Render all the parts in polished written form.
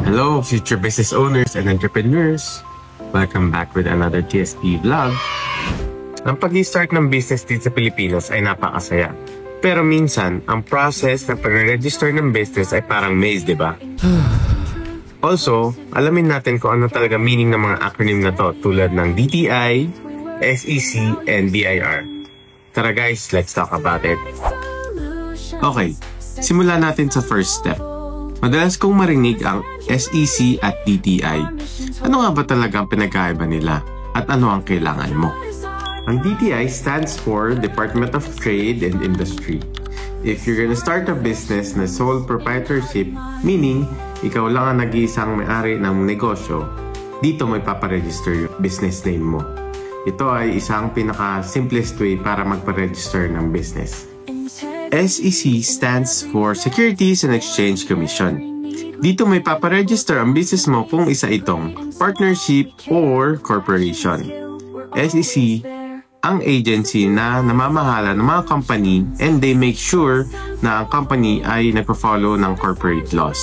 Hello, future business owners and entrepreneurs. Welcome back with another TSP vlog. Ang pag-start ng business dito sa Pilipinas ay napakasaya. Pero minsan, ang process ng pag-register ng business ay parang maze, di ba? Also, alamin natin kung ano talaga meaning ng mga acronym na to tulad ng DTI, SEC, and BIR. Tara guys, let's talk about it. Okay, simulan natin sa first step. Madalas kong marinig ang SEC at DTI. Ano nga ba talaga ang pinagkaiba nila? At ano ang kailangan mo? Ang DTI stands for Department of Trade and Industry. If you're gonna start a business na sole proprietorship, meaning ikaw lang ang nag-iisang may-ari ng negosyo, dito may paparegister yung business name mo. Ito ay isang pinaka-simplest way para magpa-register ng business. SEC stands for Securities and Exchange Commission. Dito may paparegister ang business mo kung isa itong partnership or corporation. SEC ang agency na namamahala ng mga company and they make sure na ang company ay nagpo-follow ng corporate laws.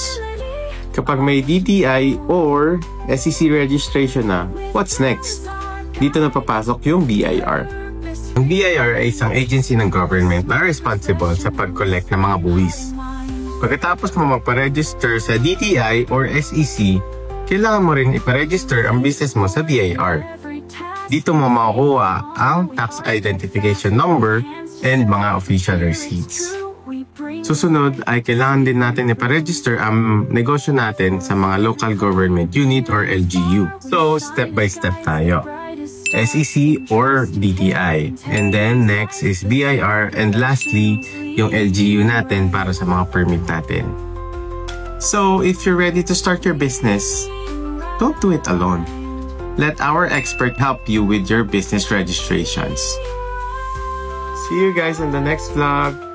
Kapag may DTI or SEC registration na, what's next? Dito na papasok yung BIR. Ang BIR ay isang agency ng government na responsible sa pag-collect ng mga buwis. Pagkatapos mo magpa-register sa DTI or SEC, kailangan mo rin ipa-register ang business mo sa BIR. Dito mo makukuha ang tax identification number and mga official receipts. Susunod ay kailangan din natin ipa-register ang negosyo natin sa mga local government unit or LGU. So, step by step tayo. SEC or DTI. And then next is BIR and lastly, yung LGU natin para sa mga permit natin. So, if you're ready to start your business, don't do it alone. Let our expert help you with your business registrations. See you guys in the next vlog.